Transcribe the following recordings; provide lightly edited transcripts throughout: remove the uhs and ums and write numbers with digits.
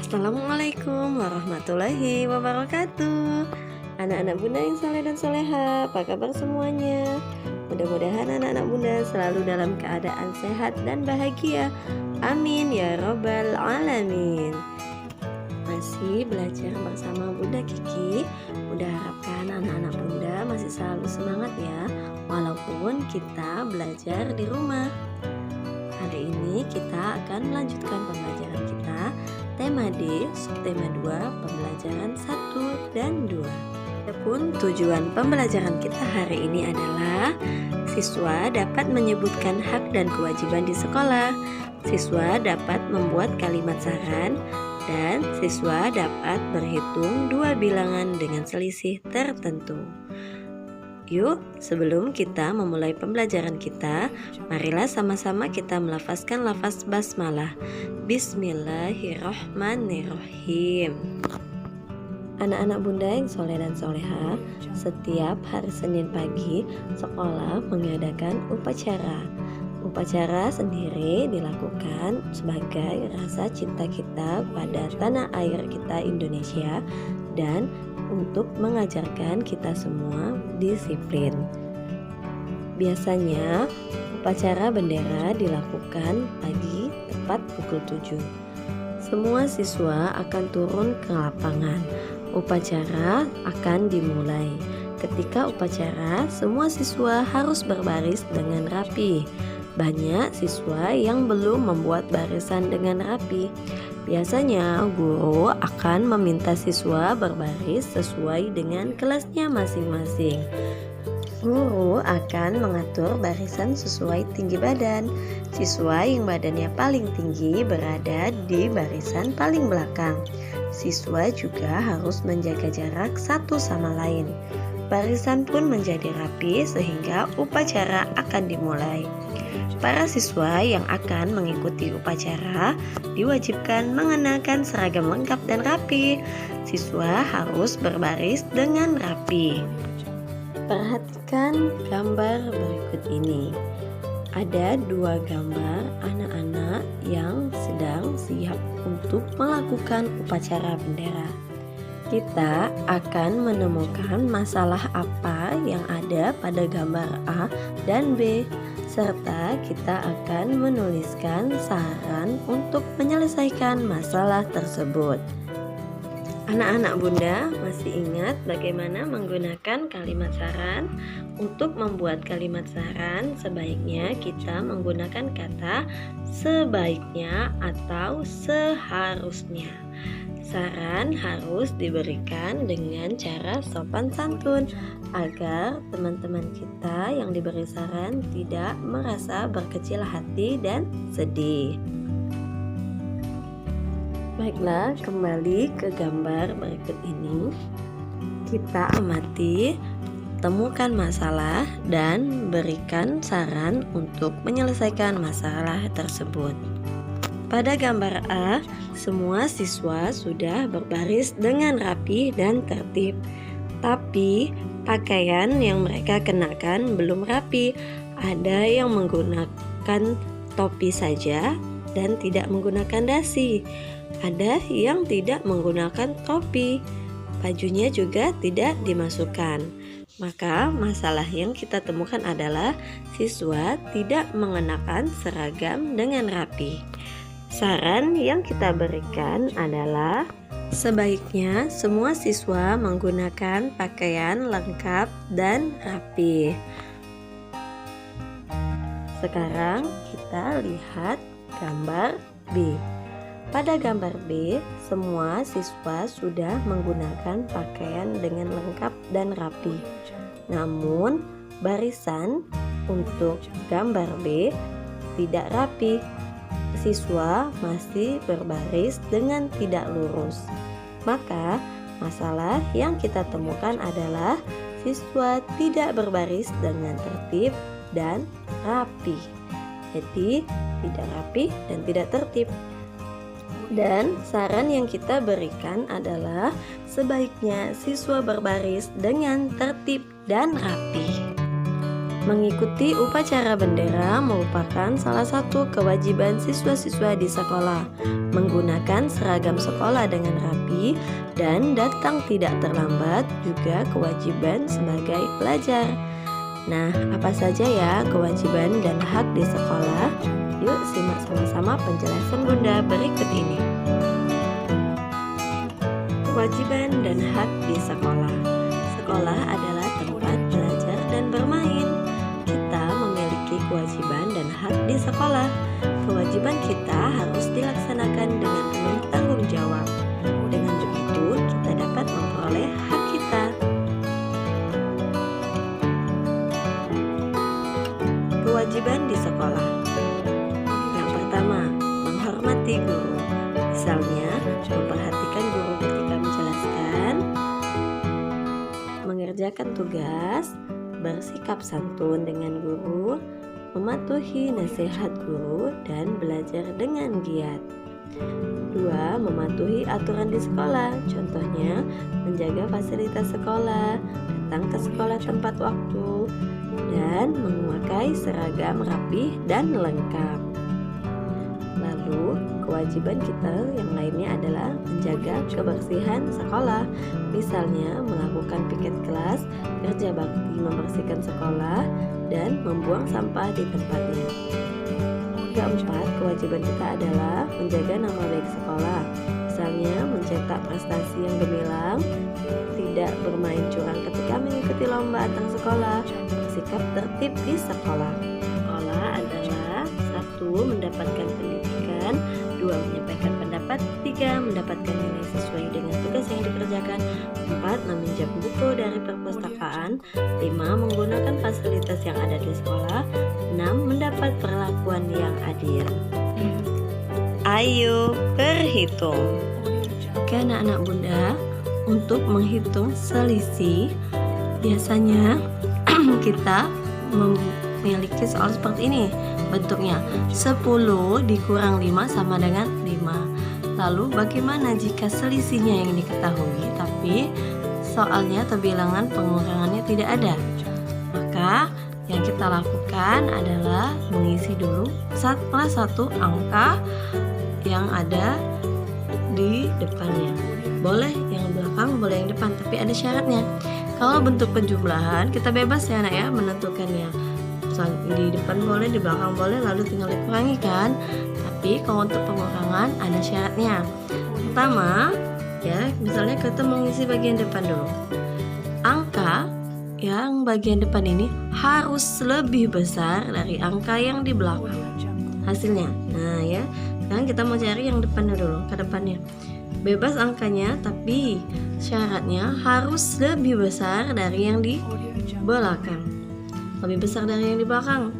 Assalamualaikum warahmatullahi wabarakatuh. Anak-anak bunda yang saleh dan soleha, apa kabar semuanya? Mudah-mudahan anak-anak bunda selalu dalam keadaan sehat dan bahagia. Amin ya robbal alamin. Masih belajar bersama Bunda Kiki. Bunda harapkan anak-anak bunda masih selalu semangat ya, walaupun kita belajar di rumah. Hari ini kita akan melanjutkan pembelajaran kita. Tema D, subtema 2, pembelajaran 1 dan 2. Adapun tujuan pembelajaran kita hari ini adalah siswa dapat menyebutkan hak dan kewajiban di sekolah. Siswa dapat membuat kalimat saran dan siswa dapat berhitung dua bilangan dengan selisih tertentu. Yuk, sebelum kita memulai pembelajaran kita, marilah sama-sama kita melafazkan lafaz basmalah. Bismillahirrohmanirrohim. Anak-anak bunda yang soleh dan soleha, setiap hari Senin pagi, sekolah mengadakan upacara. Upacara sendiri dilakukan sebagai rasa cinta kita pada tanah air kita Indonesia dan untuk mengajarkan kita semua disiplin. Biasanya upacara bendera dilakukan pagi tepat pukul 7. Semua siswa akan turun ke lapangan. Upacara akan dimulai. Ketika upacara, semua siswa harus berbaris dengan rapi. Banyak siswa yang belum membuat barisan dengan rapi. Biasanya guru akan meminta siswa berbaris sesuai dengan kelasnya masing-masing. Guru akan mengatur barisan sesuai tinggi badan. Siswa yang badannya paling tinggi berada di barisan paling belakang. Siswa juga harus menjaga jarak satu sama lain. Barisan pun menjadi rapi sehingga upacara akan dimulai. Para siswa yang akan mengikuti upacara diwajibkan mengenakan seragam lengkap dan rapi. Siswa harus berbaris dengan rapi. Perhatikan gambar berikut ini. Ada dua gambar anak-anak yang sedang siap untuk melakukan upacara bendera. Kita akan menemukan masalah apa yang ada pada gambar A dan B, serta kita akan menuliskan saran untuk menyelesaikan masalah tersebut. Anak-anak bunda masih ingat bagaimana menggunakan kalimat saran? Untuk membuat kalimat saran, sebaiknya kita menggunakan kata sebaiknya atau seharusnya. Saran harus diberikan dengan cara sopan santun agar teman-teman kita yang diberi saran tidak merasa berkecil hati dan sedih. Baiklah, kembali ke gambar berikut ini. Kita amati, temukan masalah dan berikan saran untuk menyelesaikan masalah tersebut. Pada gambar A, semua siswa sudah berbaris dengan rapi dan tertib. Tapi pakaian yang mereka kenakan belum rapi. Ada yang menggunakan topi saja dan tidak menggunakan dasi. Ada yang tidak menggunakan topi. Bajunya juga tidak dimasukkan. Maka masalah yang kita temukan adalah siswa tidak mengenakan seragam dengan rapi. Saran yang kita berikan adalah sebaiknya semua siswa menggunakan pakaian lengkap dan rapi. Sekarang kita lihat gambar B. Pada gambar B, semua siswa sudah menggunakan pakaian dengan lengkap dan rapi. Namun, barisan untuk gambar B tidak rapi. Siswa masih berbaris dengan tidak lurus. Maka, masalah yang kita temukan adalah siswa tidak berbaris dengan tertib dan rapi. Jadi, tidak rapi dan tidak tertib. Dan saran yang kita berikan adalah sebaiknya siswa berbaris dengan tertib dan rapi. Mengikuti upacara bendera merupakan salah satu kewajiban siswa-siswa di sekolah. Menggunakan seragam sekolah dengan rapi dan datang tidak terlambat juga kewajiban sebagai pelajar. Nah, apa saja ya kewajiban dan hak di sekolah? Yuk simak sama-sama penjelasan Bunda berikut ini. Kewajiban dan hak di sekolah. Sekolah adalah tempat belajar dan bermain. Kita memiliki kewajiban dan hak di sekolah. Kewajiban kita harus dilaksanakan dengan penuh tanggung jawab. Dengan begitu, kita dapat memperoleh hak kita. Kewajiban di sekolah. Yang pertama, menghormati guru. Misalnya, memperhatikan guru ketika menjelaskan, mengerjakan tugas, bersikap santun dengan guru, mematuhi nasihat guru, dan belajar dengan giat. 2. Mematuhi aturan di sekolah. Contohnya, menjaga fasilitas sekolah, datang ke sekolah tepat waktu, dan memakai seragam rapi dan lengkap. Lalu, kewajiban kita yang lainnya adalah menjaga kebersihan sekolah. Misalnya, melakukan piket kelas, kerja bakti membersihkan sekolah, dan membuang sampah di tempatnya. Keempat, kewajiban kita adalah menjaga nama baik sekolah. Misalnya, mencetak prestasi yang gemilang, tidak bermain curang ketika mengikuti lomba antar sekolah, bersikap tertib di sekolah. Sekolah adalah 1. Mendapatkan pendidikan, 2. Menyampaikan pendapat, 3. Mendapatkan nilai sesuai dengan tugas yang dikerjakan, 4. Meminjam buku dari perpustakaan, 5. Menggunakan fasilitas yang ada di sekolah, 6. Mendapat perlakuan yang adil. Ayo berhitung. Oke anak-anak Bunda, untuk menghitung selisih biasanya kita memiliki soal seperti ini bentuknya. 10 dikurang 5 sama dengan 5. Lalu bagaimana jika selisihnya yang diketahui tapi soalnya atau bilangan pengurangannya tidak ada? Maka yang kita lakukan adalah mengisi dulu salah satu angka yang ada di depannya. Boleh yang belakang, boleh yang depan, tapi ada syaratnya. Kalau bentuk penjumlahan kita bebas ya anak ya menentukannya. Di depan boleh, di belakang boleh, lalu tinggal dikurangi kan. Tapi kalau untuk pengurangan ada syaratnya. Pertama, ya misalnya kita mengisi bagian depan dulu. Angka yang bagian depan ini harus lebih besar dari angka yang di belakang. Hasilnya. Nah, ya. Sekarang kita mau cari yang depannya dulu, ke depannya. Bebas angkanya, tapi syaratnya harus lebih besar dari yang di belakang. Lebih besar dari yang di belakang.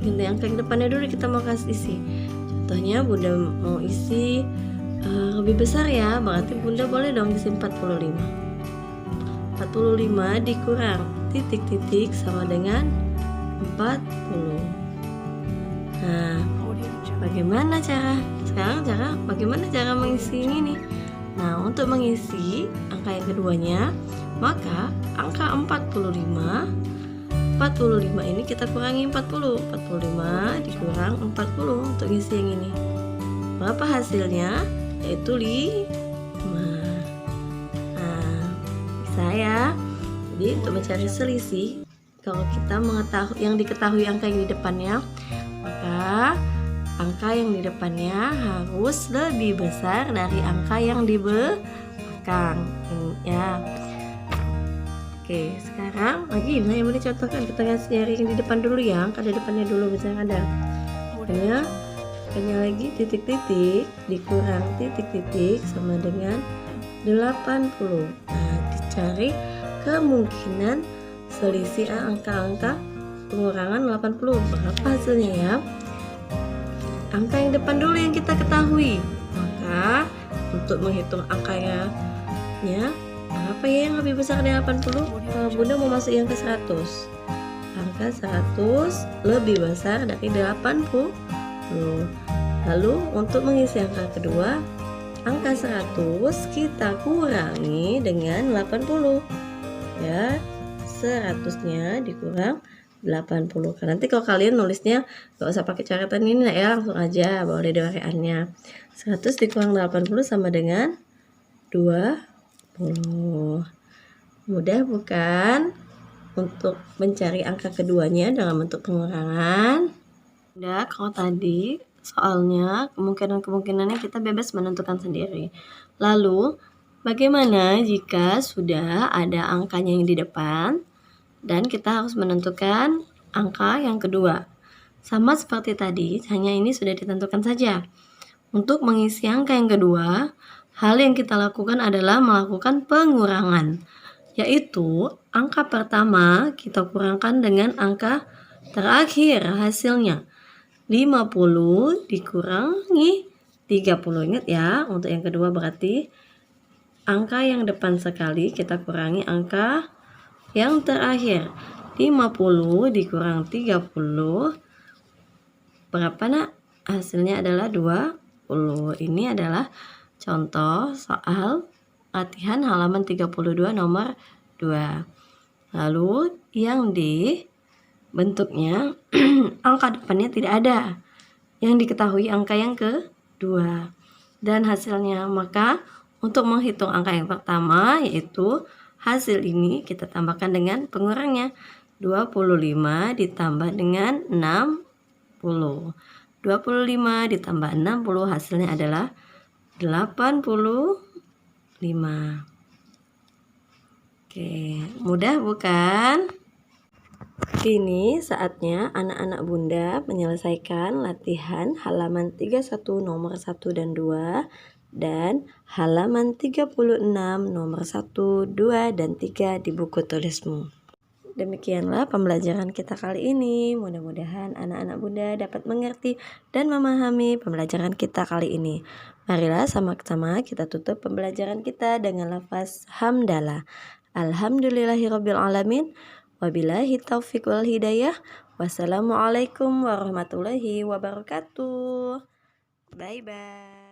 Ganti angka yang depannya dulu kita mau kasih isi. Contohnya Bunda mau isi lebih besar ya, berarti Bunda boleh dong isi 45. 45 dikurang titik-titik sama dengan 40. Nah, bagaimana bagaimana cara mengisi ini nih? Nah, untuk mengisi angka yang keduanya, maka angka 45 ini kita kurangi 40. 45 dikurang 40 untuk isi yang ini. Berapa hasilnya? Yaitu 5. Nah, bisa ya. Jadi untuk mencari selisih, kalau kita mengetahui yang diketahui angka yang di depannya, maka angka yang di depannya harus lebih besar dari angka yang di belakang ya. Oke, sekarang lagi yang boleh contohkan, kita nyari yang di depan dulu ya, angka di depannya dulu misalnya ada. Angkanya lagi titik-titik dikurang titik-titik sama dengan 80. Nah, dicari kemungkinan selisih angka-angka pengurangan 80. Berapa hasilnya ya? Angka yang depan dulu yang kita ketahui. Maka untuk menghitung angkanya apa ya yang lebih besar dari 80? Bunda mau masuk yang ke 100. Angka 100 lebih besar dari 80. Lalu untuk mengisi angka kedua, angka 100 kita kurangi dengan 80. Ya, 100-nya dikurang 80. Nanti kalau kalian nulisnya gak usah pakai coretan ini ya, langsung aja boleh doreannya. 100 dikurang 80 sama dengan 20. Mudah bukan untuk mencari angka keduanya dalam bentuk pengurangan? Udah, kalau tadi soalnya kemungkinan-kemungkinannya kita bebas menentukan sendiri. Lalu, bagaimana jika sudah ada angkanya yang di depan dan kita harus menentukan angka yang kedua? Sama seperti tadi, hanya ini sudah ditentukan saja. Untuk mengisi angka yang kedua, hal yang kita lakukan adalah melakukan pengurangan, yaitu angka pertama kita kurangkan dengan angka terakhir hasilnya. 50 dikurangi 30. Ingat ya, untuk yang kedua berarti angka yang depan sekali kita kurangi angka yang terakhir. 50 dikurang 30 berapa nak? Hasilnya adalah 20. Ini adalah contoh soal latihan halaman 32 nomor 2. Lalu yang di bentuknya angka depannya tidak ada, yang diketahui angka yang kedua dan hasilnya. Maka untuk menghitung angka yang pertama, yaitu hasil ini, kita tambahkan dengan pengurangnya. 25 ditambah dengan 60. 25 ditambah 60 hasilnya adalah 85. Oke, mudah bukan? Kini saatnya anak-anak Bunda menyelesaikan latihan halaman 31 nomor 1 dan 2 dan halaman 36 nomor 1, 2, dan 3 di buku tulismu. Demikianlah pembelajaran kita kali ini. Mudah-mudahan anak-anak Bunda dapat mengerti dan memahami pembelajaran kita kali ini. Marilah sama-sama kita tutup pembelajaran kita dengan lafaz hamdalah. Alhamdulillahirabbil alamin. Wabillahi taufiq wal hidayah. Wassalamualaikum warahmatullahi wabarakatuh. Bye bye.